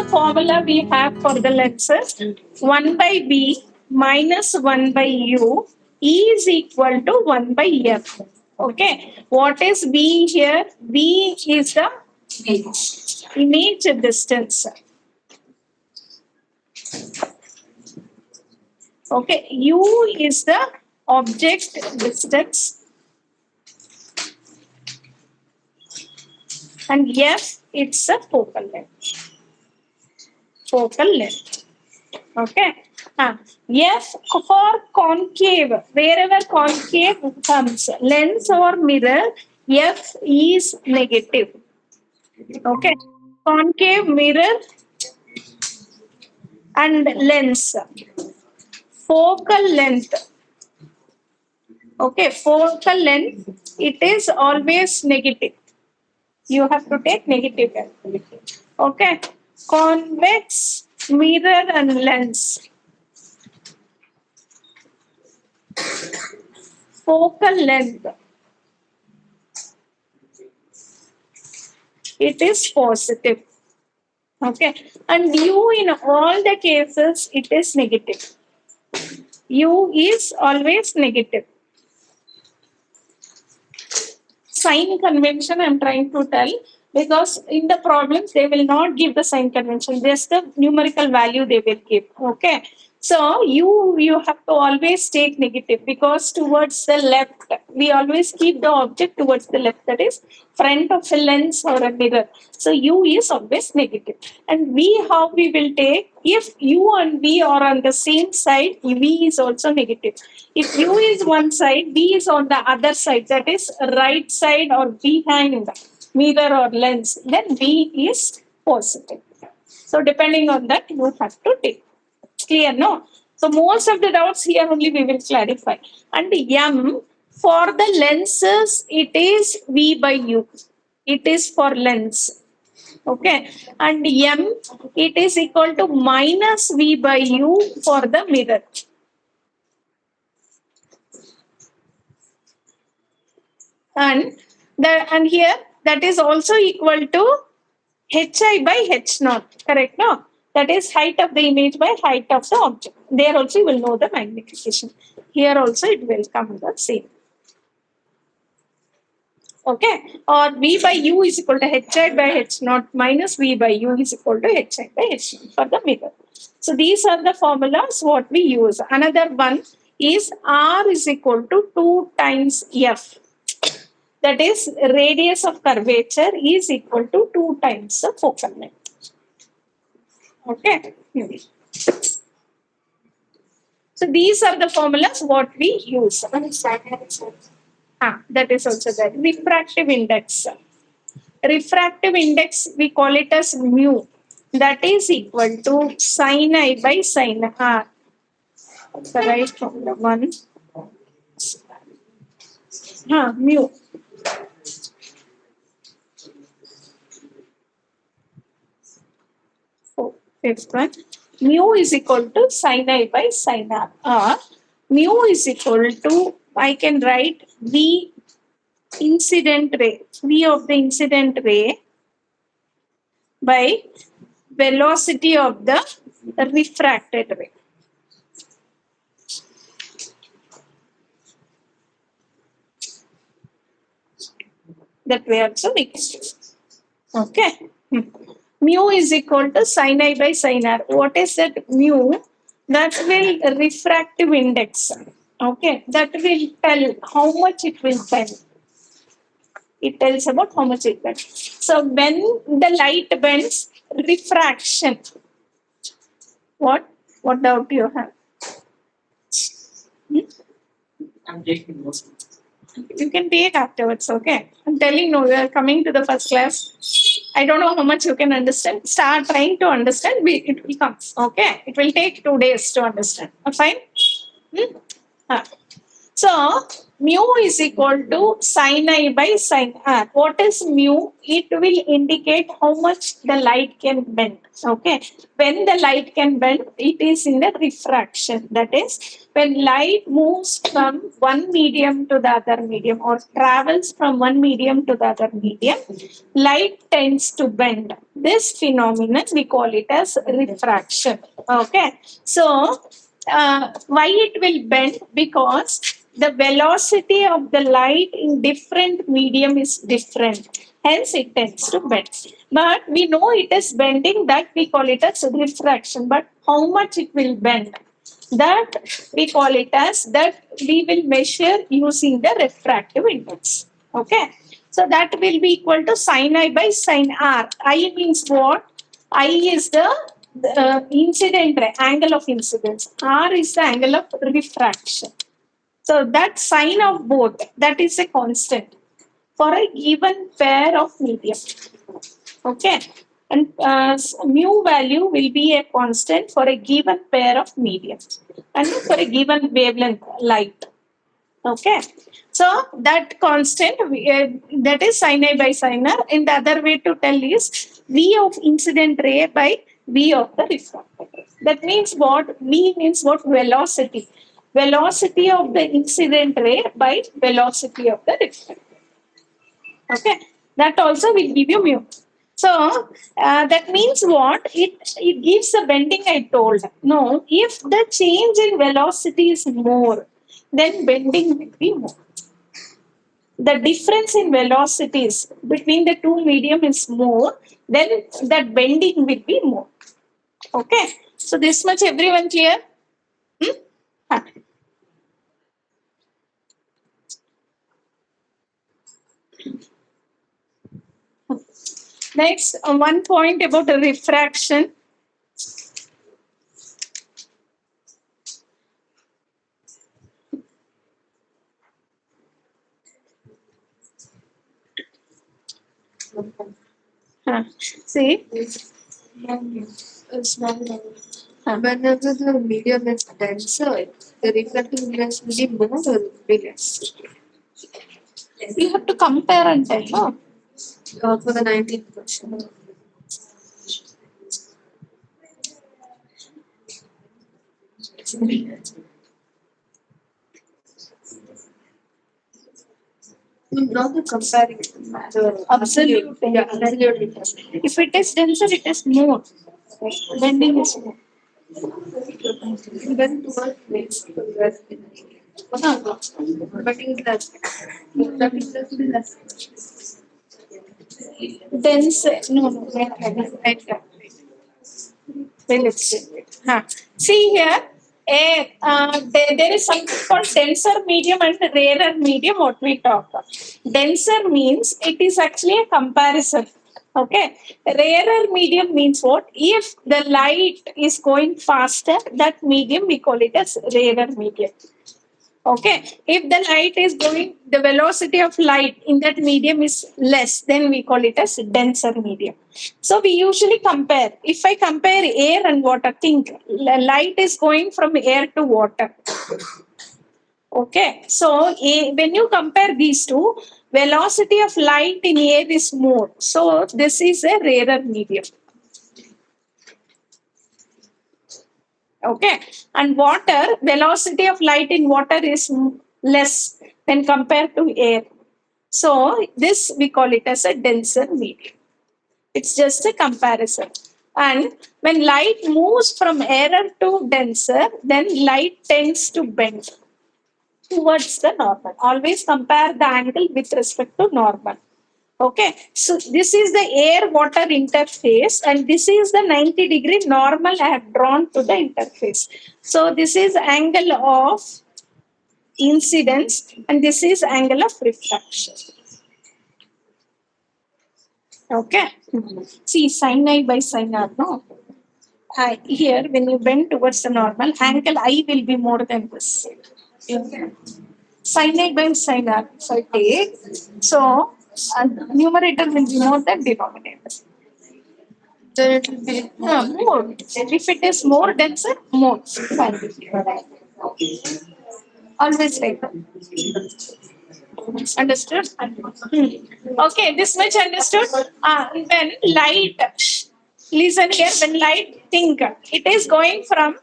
formula we have for the lenses? 1 by B minus 1 by U is equal to 1 by F. Okay. What is B here? B is the image distance. Okay. U is the object distance. And F, it's a focal length. Focal length. Okay. F for concave, wherever concave comes, lens or mirror, F is negative. Okay. Concave, mirror, and lens. Focal length. Okay. Focal length, it is always negative. You have to take negative calculation. Okay. Convex, mirror, and lens. Focal length, it is positive. Okay. And U in all the cases, it is negative. U is always negative. Sign convention I'm trying to tell, because in the problems they will not give the sign convention, just the numerical value they will give. Okay. So you have to always take negative, because towards the left, we always keep the object towards the left, that is front of a lens or a mirror. So U is always negative. And V, how we will take? If U and V are on the same side, V is also negative. If U is one side, V is on the other side, that is right side or behind mirror or lens, then V is positive. So depending on that, you have to take. Clear, no? So most of the doubts here only we will clarify. And M, for the lenses, it is V by U. It is for lens. Okay. And M, it is equal to minus V by U for the mirror. And here that is also equal to Hi by H naught. Correct, no? That is height of the image by height of the object. There also you will know the magnification. Here also it will come the same. Okay. Or V by U is equal to Hi by H naught minus V by U is equal to Hi by H naught for the mirror. So these are the formulas what we use. Another one is R is equal to 2 times F. That is radius of curvature is equal to 2 times the focal length. Okay. So these are the formulas what we use. That is also there. Refractive index. Refractive index, we call it as mu. That is equal to sin I by sin R. The right formula one. Mu. Fifth one. Mu is equal to sin I by sin R. Mu is equal to, I can write V incident ray, V of the incident ray by velocity of the refracted ray. That way also we can do. Okay. Mu is equal to sin I by sin R. What is that mu? That will refractive index. Okay. That will tell how much it will bend. It tells about how much it bends. So when the light bends, refraction. What doubt you have? I'm taking notes. You can take afterwards, okay? I'm telling you, we are coming to the first class. I don't know how much you can understand. Start trying to understand. It will come, okay? It will take 2 days to understand. Fine? So mu is equal to sin I by sin R. What is mu? It will indicate how much the light can bend. Okay. When the light can bend, it is in the refraction. That is, when light moves from one medium to the other medium or travels from one medium to the other medium, light tends to bend. This phenomenon we call it as refraction. Okay. So why it will bend? Because the velocity of the light in different medium is different, hence it tends to bend. But we know it is bending, that we call it as refraction. But how much it will bend, that we call it as, that we will measure using the refractive index. Okay, so that will be equal to sin I by sin R. I means what? I is the incident ray, angle of incidence. R is the angle of refraction. So that sign of both, that is a constant for a given pair of medium. Okay. And mu value will be a constant for a given pair of medium and for a given wavelength light. Okay. So that constant, that is sin I by sin R. And the other way to tell is V of incident ray by V of the refracted ray. That means what? V means what? Velocity. Velocity of the incident ray by velocity of the refracted. Okay. That also will give you mu. So that means what? It gives the bending I told. No, if the change in velocity is more, then bending will be more. The difference in velocities between the two medium is more, then that bending will be more. Okay. So this much everyone clear? Hmm? Ah. Next, one point about the refraction. See, Whenever the medium is denser, the reflective index will be more or be less. you have to compare and tell. No? For the 19th question. Not the comparing, the Absolute. yeah, absolute difference. If it is denser, it is more. Bending is more. When towards makes the less but it is less. That is less. Dense. No, right. Well, let's see. See here, there is something called denser medium and rarer medium, what we talk of. Denser means it is actually a comparison. Okay. Rarer medium means what? If the light is going faster, that medium we call it as rarer medium. Okay. If the light is going, the velocity of light in that medium is less, then we call it as denser medium. So we usually compare. If I compare air and water, think light is going from air to water. Okay. So when you compare these two, velocity of light in air is more. So this is a rarer medium. Okay. And water, velocity of light in water is less when compared to air. So this we call it as a denser medium. It's just a comparison. And when light moves from rarer to denser, then light tends to bend towards the normal. Always compare the angle with respect to normal. Okay, so this is the air-water interface and this is the 90-degree normal I have drawn to the interface. So this is angle of incidence and this is angle of refraction. Okay, see sin I by sin R, no? Here when you bend towards the normal, angle I will be more than this. Sin I by sin R, if I take, so numerator will be more than denominator. Then it will be More. If it is more denser, more. Fine. Always like that. Understood? Okay, this much understood. When light, listen here, when light think, it is going from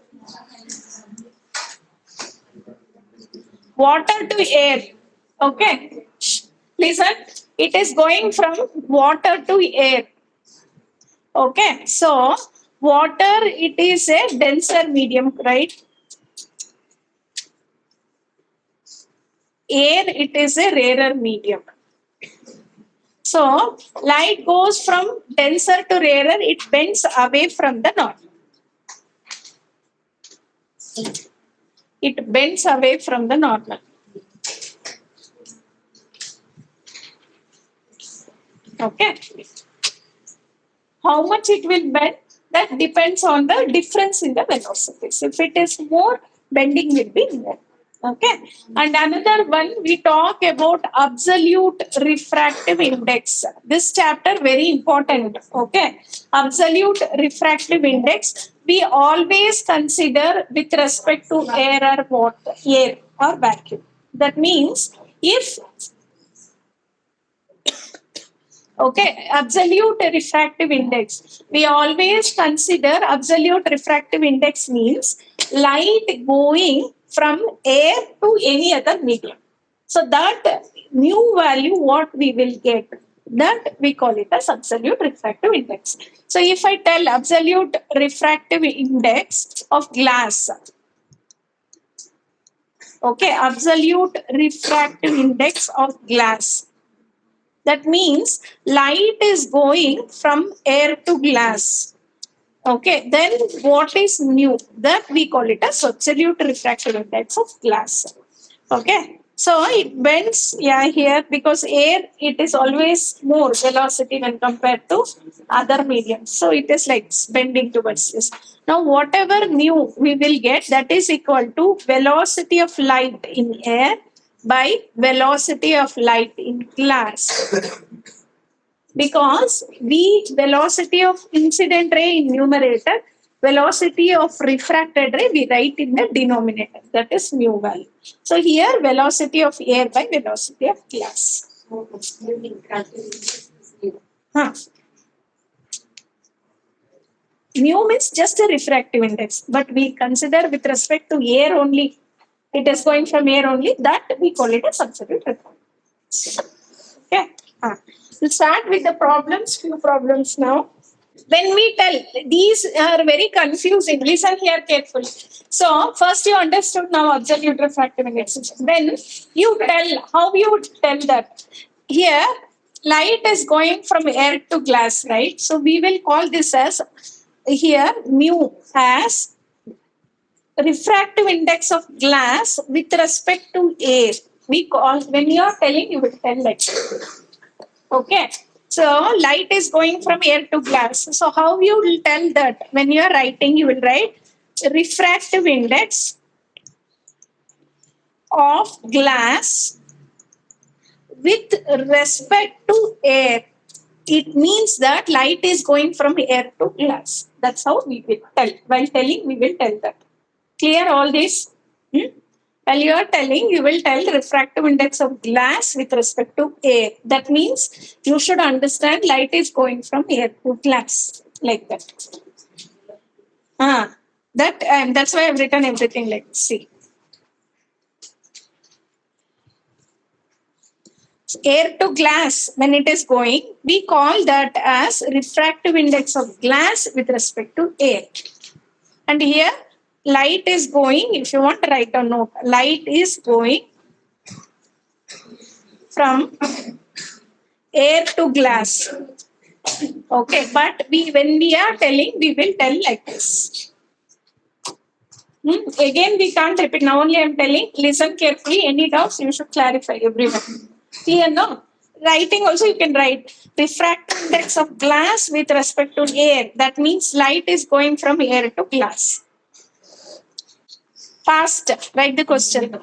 water to air. Okay, listen, it is going from water to air. Okay, so water, it is a denser medium, right? Air, it is a rarer medium. So light goes from denser to rarer, it bends away from the normal. It bends away from the normal. Okay. How much it will bend? That depends on the difference in the velocities. If it is more, bending will be more. Okay. And another one, we talk about absolute refractive index. This chapter very important. Okay. Absolute refractive index, we always consider with respect to air or water, air or vacuum. That means if okay, absolute refractive index. We always consider absolute refractive index means light going from air to any other medium. So that mu value what we will get, that we call it as absolute refractive index. So if I tell absolute refractive index of glass, okay, absolute refractive index of glass. That means light is going from air to glass. Okay, then what is mu? That we call it as absolute refractive index of glass. Okay, so it bends, yeah, here because air, it is always more velocity when compared to other mediums. So it is like bending towards this. Now, whatever mu we will get, that is equal to velocity of light in air by velocity of light in glass. Because velocity of incident ray in numerator, velocity of refracted ray we write in the denominator, that is mu value. So here velocity of air by velocity of glass. Huh. Mu means just a refractive index, but we consider with respect to air only. It is going from air only, that we call it a absolute refractive. Okay. We'll start with the problems, few problems now. When we tell, these are very confusing. Listen here carefully. So, first you understood now absolute refractive index. Then you tell, how you would tell that? Here, light is going from air to glass, right? So, we will call this as, here, mu as refractive index of glass with respect to air. We call, when you are telling, you will tell like that. Okay. So light is going from air to glass. So how you will tell that? When you are writing, you will write refractive index of glass with respect to air. It means that light is going from air to glass. That's how we will tell. While telling, we will tell that. Clear all this? While you are telling, you will tell refractive index of glass with respect to air. That means you should understand light is going from air to glass, like that. That's why I've written everything like this. See. Air to glass, when it is going, we call that as refractive index of glass with respect to air. And here, light is going, if you want to write a note, light is going from air to glass. Okay, but when we are telling, we will tell like this. Again, we can't repeat. Now only I am telling. Listen carefully. Any doubts, you should clarify, everyone. Clear, no? Writing also you can write refractive index of glass with respect to air. That means light is going from air to glass. Fast, write the question.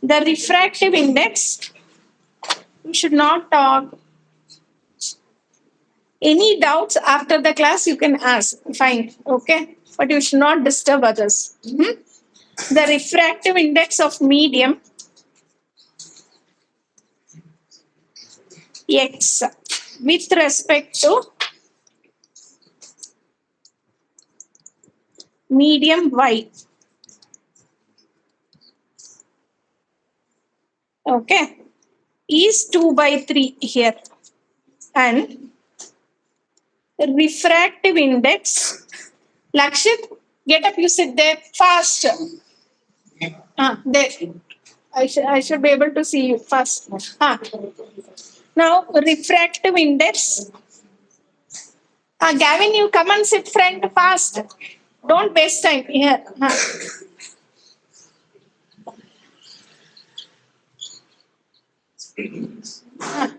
The refractive index, you should not talk. Any doubts after the class, you can ask. Fine, okay? But you should not disturb others. The refractive index of medium X with respect to medium Y. Okay, is 2 by 3 here, and refractive index. Lakshit, get up, you sit there fast. There. I should be able to see you fast. Now, refractive index. Gavin, you come and sit front fast. Don't waste time here.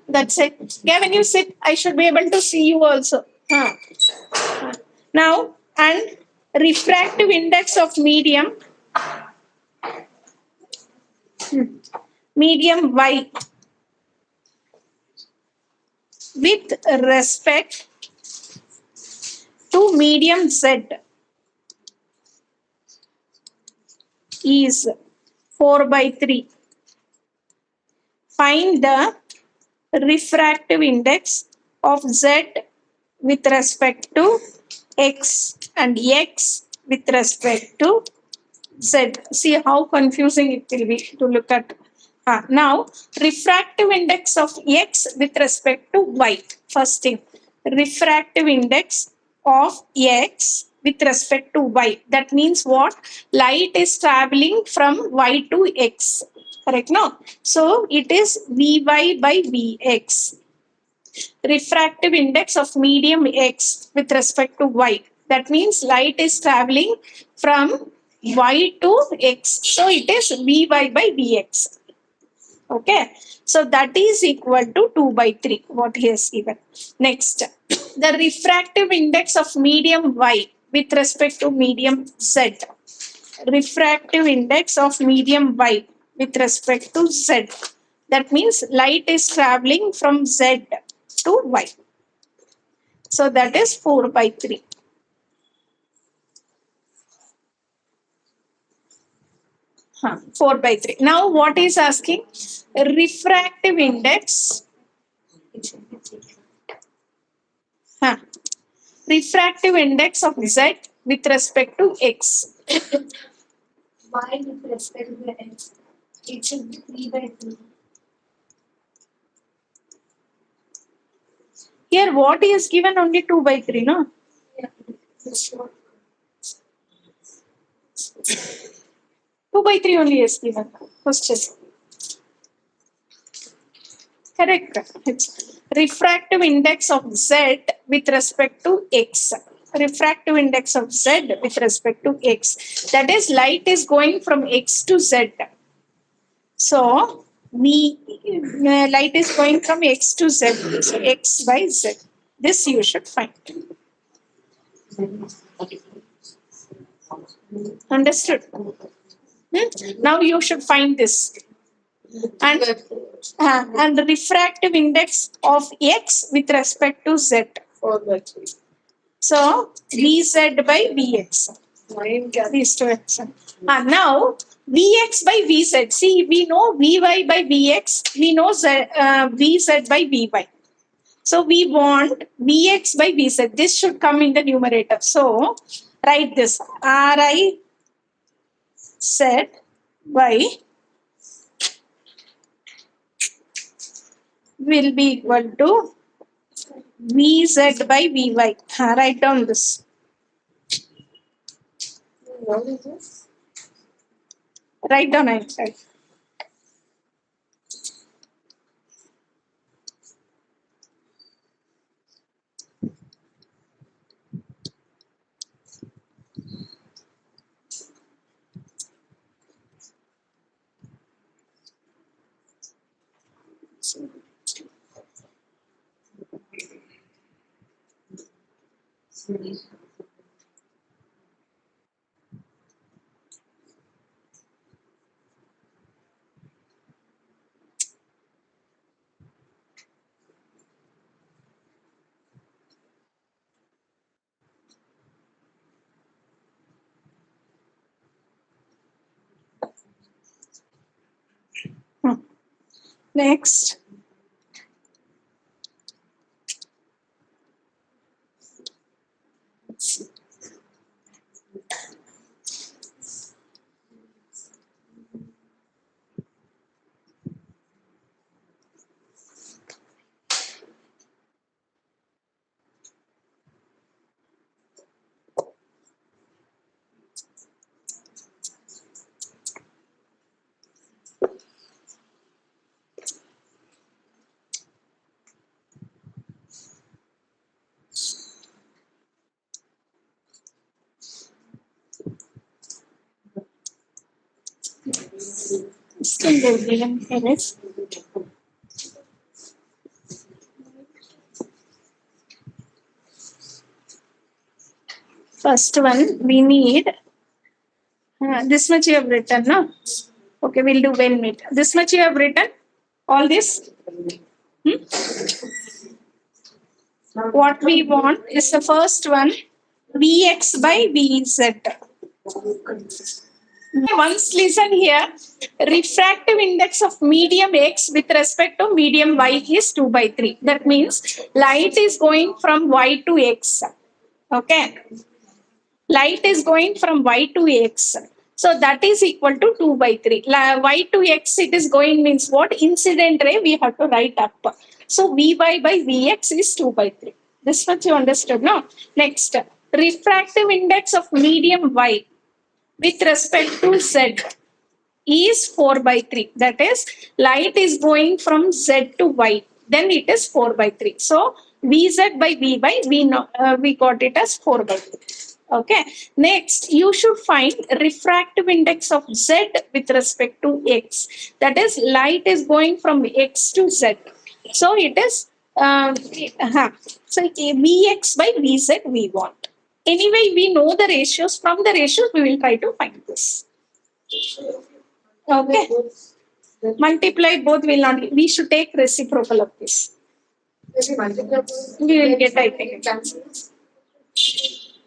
That's it. Gavin, you sit. I should be able to see you also. Now, and refractive index of medium. Medium Y with respect to medium Z is 4 by 3. Find the refractive index of Z with respect to X and X with respect to Z. See how confusing it will be to look at. Now, refractive index of X with respect to Y. First thing, refractive index of X with respect to Y. That means what? Light is traveling from Y to X. Correct? No? So, it is Vy by Vx. Refractive index of medium X with respect to Y. That means light is traveling from Y to X. So, it is Vy by Vx. Okay, so that is equal to 2 by 3, what he has given. Next, the refractive index of medium Y with respect to medium Z. Refractive index of medium Y with respect to Z. That means light is traveling from Z to Y. So that is 4 by 3. Huh, 4 by 3. Now what is asking? Refractive index. Huh, refractive index of Z with respect to X. Y with respect to the X. It should be 3 by 2. Here what is given? Only 2 by 3, no? Yeah. That's what. 2 by 3 only is given. Question. Correct. It's refractive index of Z with respect to X. Refractive index of Z with respect to X. That is, light is going from X to Z. So, light is going from X to Z. So, X by Z. This you should find. Understood? Now you should find this. And the refractive index of X with respect to Z. 4 by 3. So, Vz by Vx. These two X. Now, Vx by Vz. See, we know Vy by Vx. We know Vz by Vy. So, we want Vx by Vz. This should come in the numerator. So, write this. Ri z by will be equal to Vz by Vy. Write down this. What is this? Write down outside. Next. Still there, William Harris. First one, we need this much you have written, no? Okay, we'll do when meet. This much you have written? All this? What we want is the first one, Vx by Vz. Once listen here, refractive index of medium X with respect to medium Y is 2 by 3. That means light is going from Y to X. Okay. Light is going from Y to X. So that is equal to 2 by 3. Y to X it is going means what? Incident ray we have to write up. So Vy by Vx is 2 by 3. This much you understood, no? Next, refractive index of medium Y with respect to Z is 4 by 3. That is, light is going from Z to Y. Then it is 4 by 3. So Vz by Vy, we got it as 4 by 3. Okay. Next, you should find refractive index of Z with respect to X. That is, light is going from X to Z. So it is, so Vx by Vz we want. Anyway, we know the ratios. From the ratios, we will try to find this. Okay. Multiply both will not. We should take reciprocal of this. We will get, I think.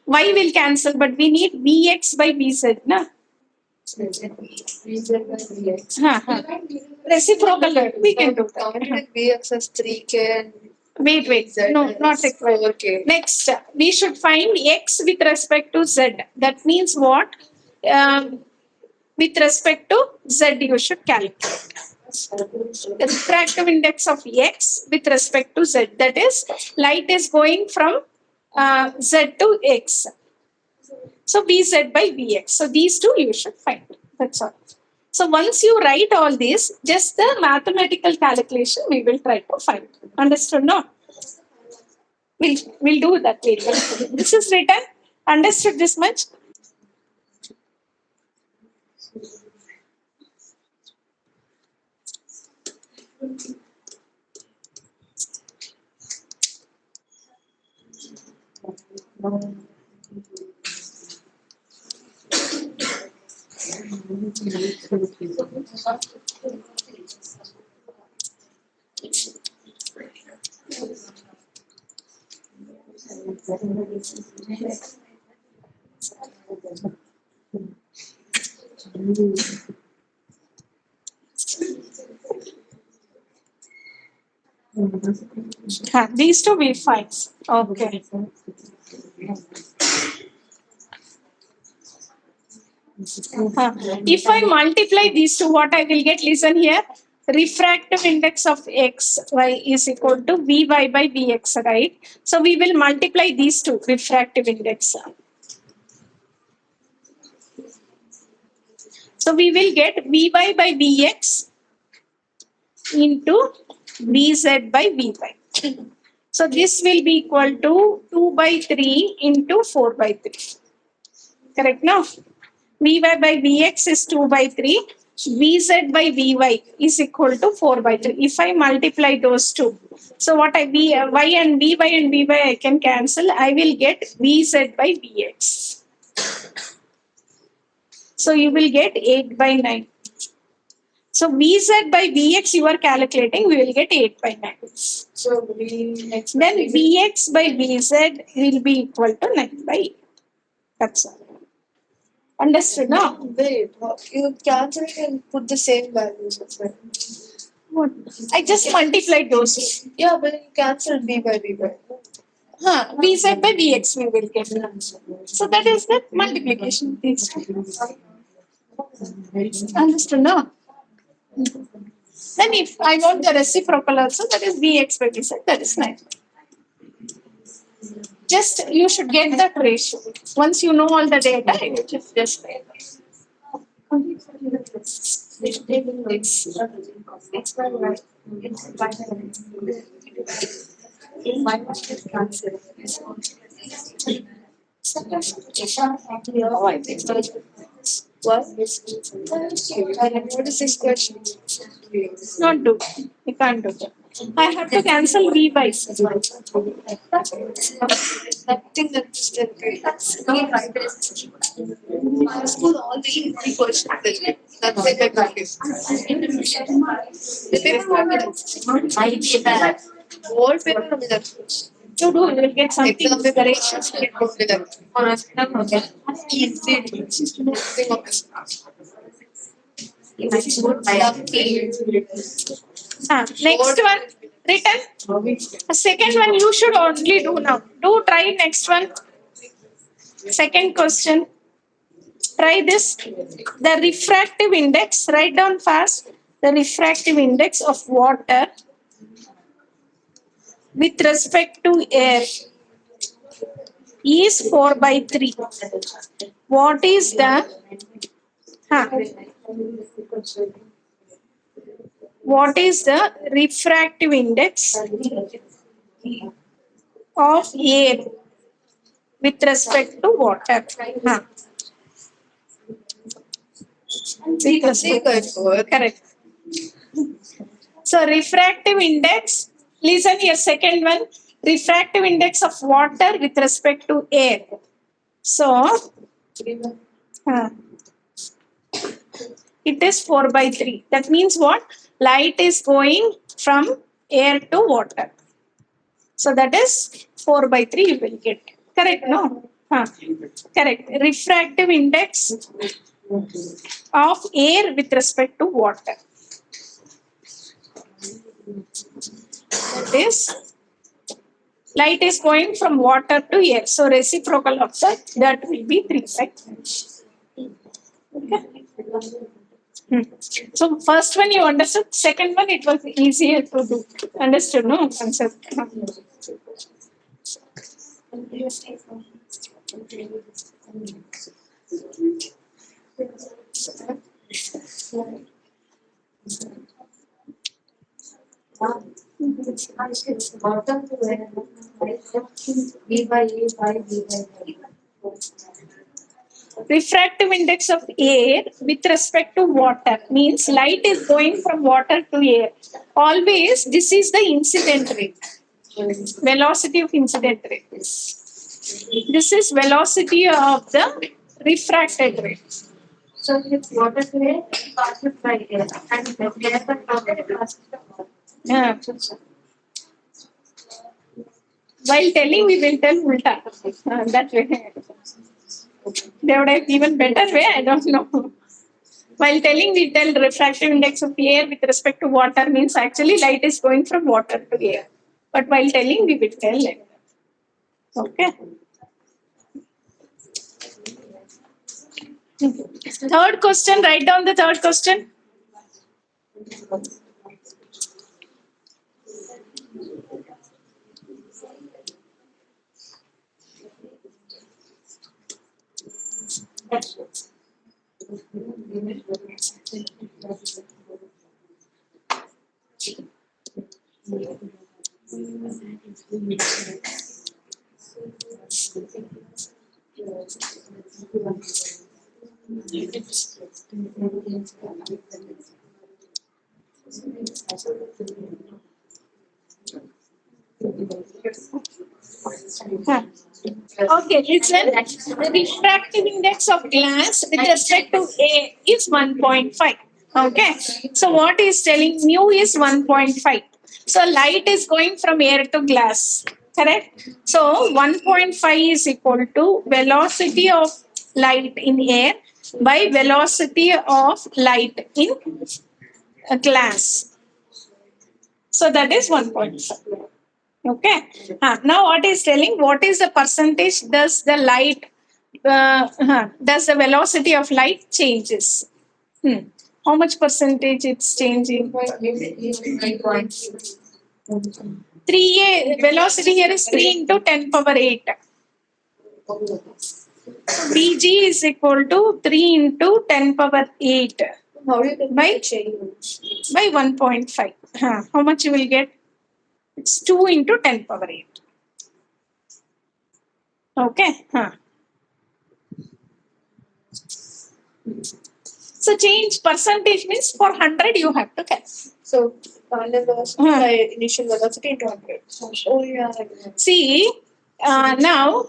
Y will cancel, but we need Vx by Vz, na? Reciprocal, we can do that. Vx as 3k and Wait. No, not required. Okay. Next, we should find X with respect to Z. That means what? With respect to Z, you should calculate. The refractive index of X with respect to Z. That is, light is going from Z to X. So Vz by Vx. So these two you should find. That's all. So once you write all this, just the mathematical calculation we will try to find. Understood? No? We'll do that later. This is written. Understood this much? These two we find. Okay. If I multiply these two, what I will get? Listen here. Refractive index of X y is equal to Vy by Vx, right? So we will multiply these two, refractive index. So we will get Vy by Vx into Vz by Vy. So this will be equal to 2 by 3 into 4 by 3. Correct now? Vy by Vx is 2 by 3. Vz by Vy is equal to 4 by 3. If I multiply those two, so what I y and Vy I can cancel. I will get Vz by Vx. So you will get 8 by 9. So Vz by Vx you are calculating, we will get 8 by 9. So Then Vx by Vz will be equal to 9 by 8. That's all. Understood now? wait, you cancel it and put the same values as well. What? I just multiplied those. Yeah, but you cancel B by B by. Vz by Vx we will get. So that is the multiplication. Understood, no? Then if I want the reciprocal also, that is Vx by Vz, that is 9. Just you should get that ratio. Once you know all the data, you should just write. What? What is this question? Not do. You can't do that. I have to cancel V by. Nothing understood. School all the easy questions. Nothing like that. The paper won't be that. What paper will be that? You do, you will get something. Exam preparations will be that. Easy. Nothing of this. Next one, written. The second one you should only do now. Do try next one. Second question. Try this. The refractive index, write down fast. The refractive index of water with respect to air is 4 by 3. What is the what is the refractive index of air with respect to water? Correct. So refractive index, listen here, second one, refractive index of water with respect to air. So it is 4 by 3. That means what? Light is going from air to water. So that is 4 by 3 you will get. Correct, no? Correct. Refractive index of air with respect to water. That is, light is going from water to air. So reciprocal of that will be 3 by 3. Okay. So first one you understood, second one it was easier to do. Understood, no? Concept. Refractive index of air with respect to water means light is going from water to air. Always this is the incident rate. Velocity of incident rate. This is velocity of the refracted rate. So if water to air passes by air and air by water passes by water. Yeah. While telling, we will tell ulta. That way. They would have even better way, I don't know. While telling, we tell refractive index of air with respect to water means actually light is going from water to air. But while telling, we will tell like that. Okay. Third question, write down the third question. Okay, listen. The refractive index of glass with respect to air is 1.5. Okay, so what is telling mu is 1.5. So light is going from air to glass. Correct? So 1.5 is equal to velocity of light in air by velocity of light in a glass. So that is 1.5. Okay. Now what is telling? What is the percentage? Does the light? Does the velocity of light changes? How much percentage it's changing? 3a velocity here is 3 into 10 power 8. Vg is equal to 3 into 10 power 8 How do you think by change? by 1.5. How much you will get? It's 2 into 10 power 8. Okay. So change percentage means for 100 you have to calculate. So final velocity by initial velocity into 100. Oh yeah. See, now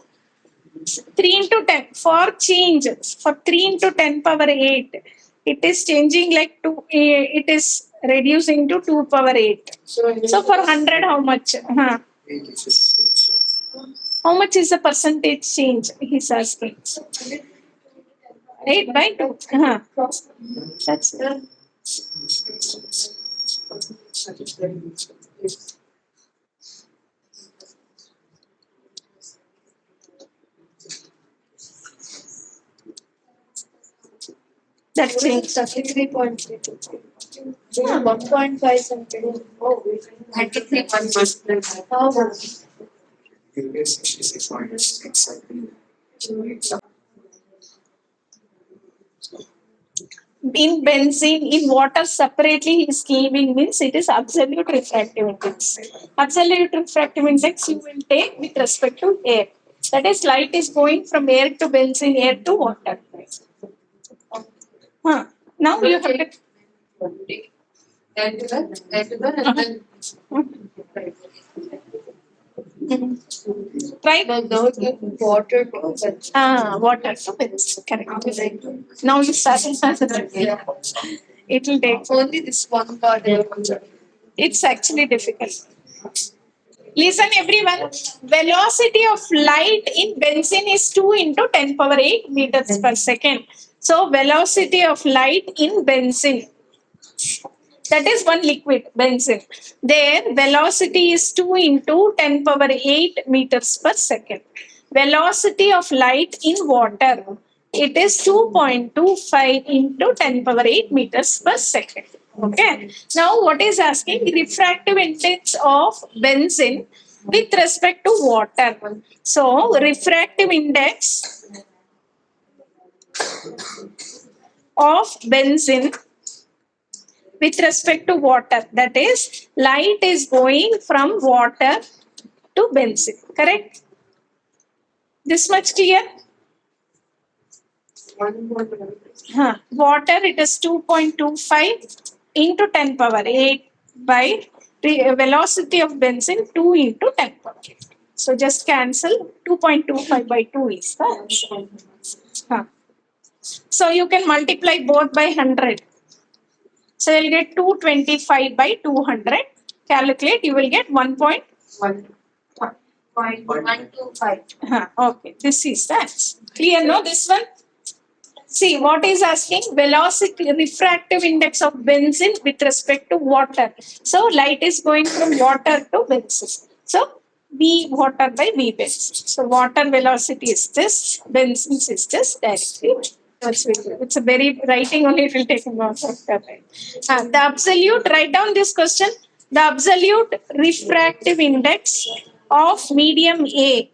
3 into 10 for change for 3 into 10 power 8 it is changing like 2 it is reducing to 2 power 8. So for 100 how much? How much is the percentage change? He's asking. 8 by 2. That's the that change. 33.32. 1.5 something. Oh, 93.1%. how In benzene, in water separately he is giving means it is absolute refractive index. Absolute refractive index you will take with respect to air. That is light is going from air to benzene, air to water. Now you have to try now water to water to benzene. Correct. Now you start. It will take. only this one part. It's actually difficult. Listen everyone, velocity of light in benzene is 2 into 10 power 8 meters per second. So velocity of light in benzene, that is one liquid, benzene. Their velocity is 2 into 10 power 8 meters per second. Velocity of light in water, it is 2.25 into 10 power 8 meters per second. Okay. Now what is asking? Refractive index of benzene with respect to water. So refractive index of benzene with respect to water, that is light is going from water to benzene, correct? This much clear? Water it is 2.25 into 10 power 8 by the velocity of benzene 2 into 10 power 8. So just cancel 2.25 by 2 is the answer. So you can multiply both by 100. So you'll get 225 by 200. Calculate, you will get 1.125. Okay, this is the answer. Clear, no? This one? See, what is asking? Velocity, refractive index of benzene with respect to water. So light is going from water to benzene. So V water by V benzene. So water velocity is this, benzene is this directly. It's a very writing only, it will take a lot of time. The absolute, write down this question. The absolute refractive index of medium A.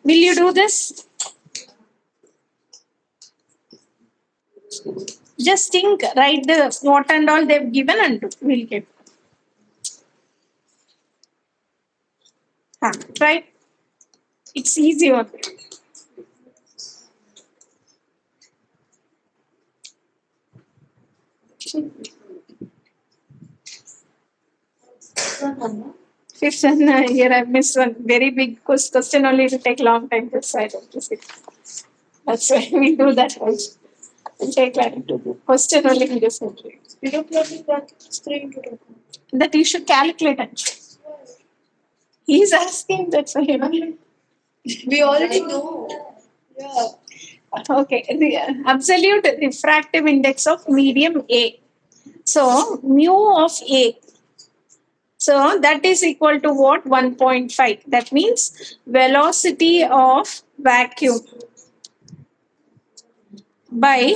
Will you do this? Just think, write the what and all they've given and do. We'll get. Right? It's easy one. Fifth one, here I missed one very big question only. It will take long time to decide. That's why we do that also. We'll take time to do. Question only we just need. That you should calculate actually. He's asking that's why. We already know. Yeah. Okay, the absolute refractive index of medium A. So mu of A. So that is equal to what? 1.5. That means velocity of vacuum by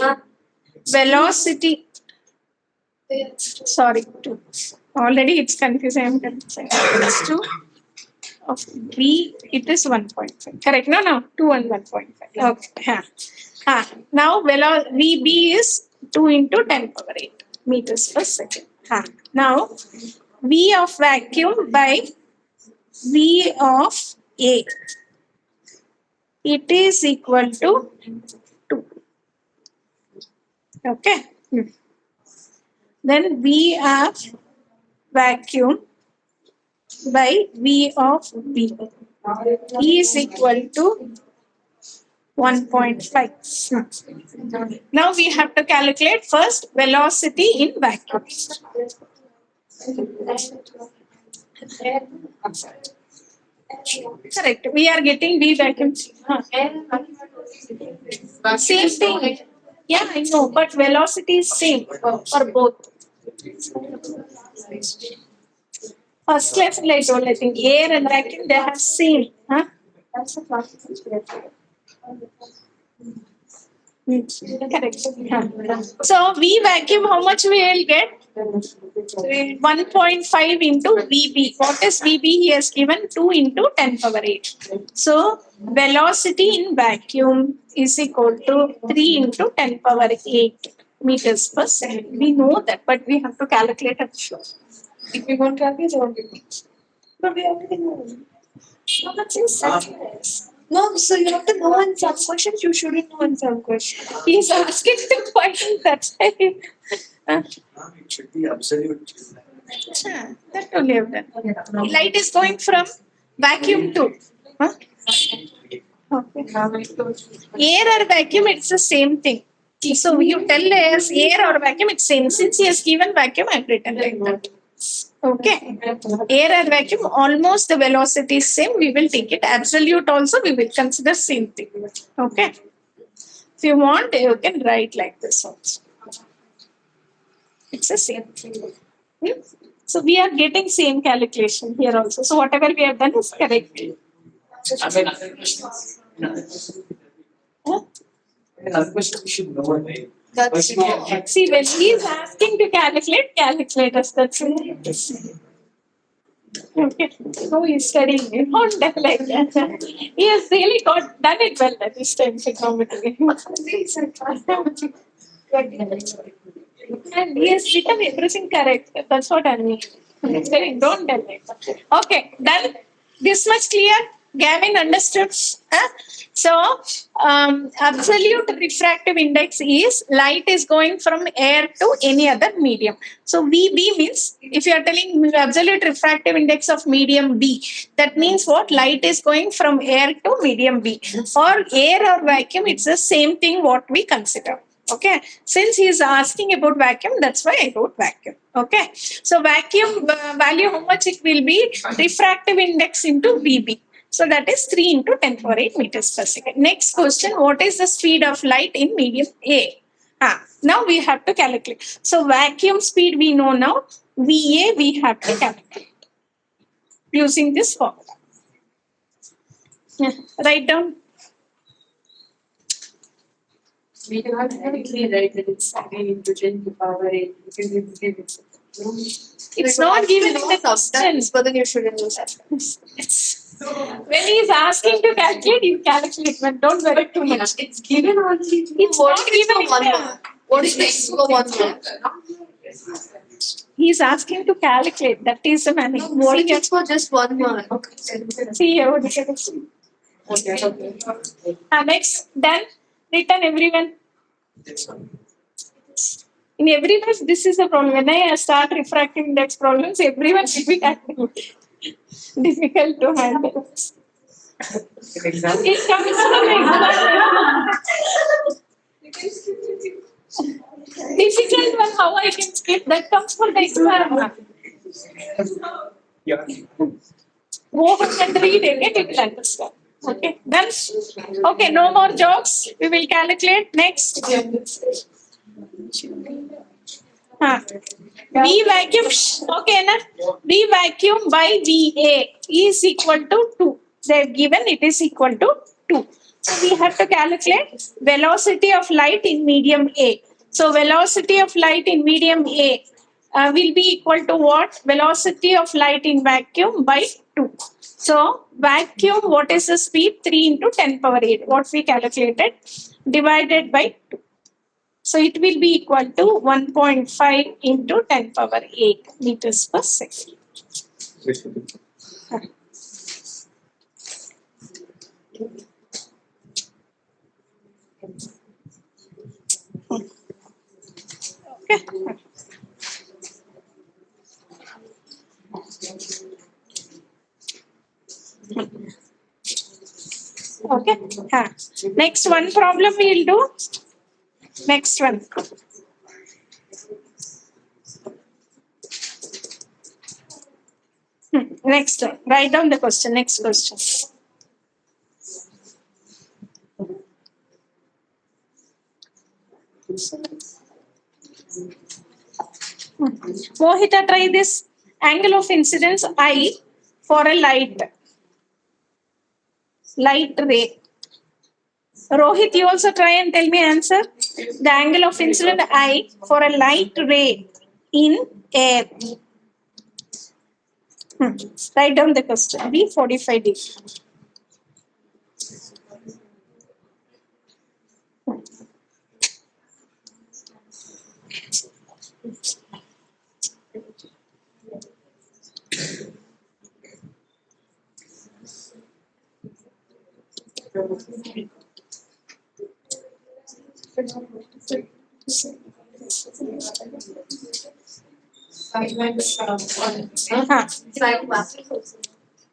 velocity. Sorry, already it's confusing. I'm confusing. It's 2 of V. It is 1.5. Correct? No. 2 and 1.5. Okay. Now VB is 2 into 10 power 8 meters per second. Now V of vacuum by V of A. It is equal to 2. Okay. Then V of vacuum by V of B is equal to 1.5. Now we have to calculate first velocity in vacuum. Correct. We are getting V vacuum. Same thing. Yeah, I know, but velocity is same for both. First lesson I told, I think air and vacuum they have same. That's a correct. So V vacuum, how much we will get? 1.5 into VB. What is VB? He has given 2 into 10 power 8. So velocity in vacuum is equal to 3 into 10 power 8 meters per second. We know that, but we have to calculate it. If we want to calculate, we won't be. But we already know. So that's yes. No, so you have to know in some questions, you shouldn't know in some questions. He's asking the question, that's why. It should be absolute. That only have done. Light is going from vacuum to. Okay. Air or vacuum, it's the same thing. So you tell us air or vacuum, it's same. Since he has given vacuum, I've written like that. Okay. Air or vacuum, almost the velocity is same. We will take it. Absolute also, we will consider same thing. Okay. If you want, you can write like this also. It's the same thing. So we are getting same calculation here also. So whatever we have done is correct. Another question we should know. Right? That's See, when he is asking to calculate us. That's it. Okay. So he's studying. You don't tell like that. He has really done it well at this time, trigonometry. And he has written everything correct. That's what I mean. Don't tell like that. Okay, done. This much clear? Gavin understood? So, absolute refractive index is light is going from air to any other medium. So, VB means, if you are telling absolute refractive index of medium B, that means what? Light is going from air to medium B. Or air or vacuum, it's the same thing what we consider. Okay. Since he is asking about vacuum, that's why I wrote vacuum. Okay. So, vacuum value, how much it will be? Refractive index into VB. So that is 3 into 10 power 8 meters per second. Next question, what is the speed of light in medium A? Now we have to calculate. So vacuum speed we know now. VA we have to calculate using this formula. Write down. We do not directly write that it's 3 into 10 to the power 8. It's not given in the question. sometimes, but then you shouldn't use that. When he is asking to calculate, you calculate, but don't worry too much. It's given only. It's not given in the. What is next for 1 mark? He's asking to calculate. That is the manner. What is for just 1 mark? See here. Next, done. Written everyone. In everyone, this is the problem. When I start refractive index problems, everyone will be difficult to handle. It comes from exam. Difficult one, how I can skip, that comes from the exam. Yeah. Go home and read it, you will understand. Okay, done. Okay, no more jokes. We will calculate next. V vacuum, okay, na? V vacuum by VA is equal to 2. They have given it is equal to 2. So we have to calculate velocity of light in medium A. So velocity of light in medium A will be equal to what? Velocity of light in vacuum by 2. So vacuum, what is the speed? 3 into 10 power 8. What we calculated divided by 2. So it will be equal to 1.5 into 10 power 8 meters per second. Okay. Okay. Next one problem we will do. Next one. Next one. Write down the question. Next question. Mohita, try this. Angle of incidence I for a light ray. Rohit, you also try and tell me answer. The angle of incident I for a light ray in air. Write down the question. B45D.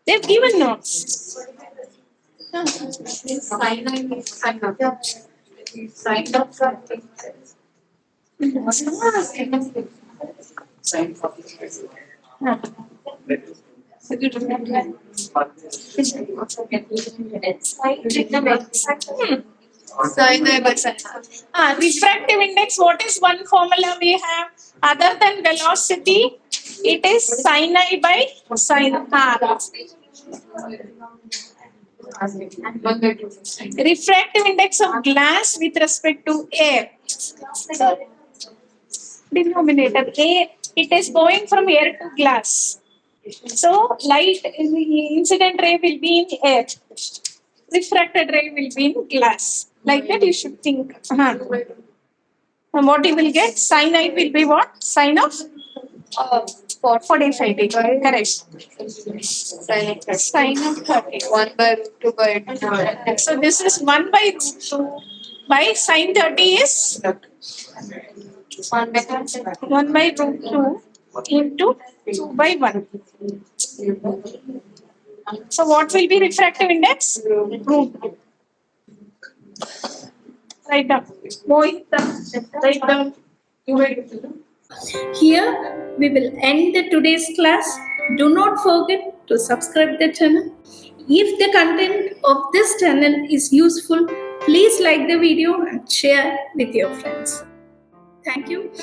They've given notes. Sin I by sin R. Refractive index, what is one formula we have? Other than velocity, it is sin I by sin R. Refractive index of glass with respect to air. So, denominator A, it is going from air to glass. So, light, incident ray will be in air. Refracted ray will be in glass. Like that you should think. And what you will get? Sin I will be what? Sin of 45 degree. Correct. Sin of 30. 1 by root 2 by 2. So this is 1 by root 2 by sin 30 is 1 by root 2 into 2 by 1. So what will be refractive index? Root 2. Write down. Write down. Here we will end the today's class. Do not forget to subscribe the channel. If the content of this channel is useful, please like the video and share with your friends. Thank you.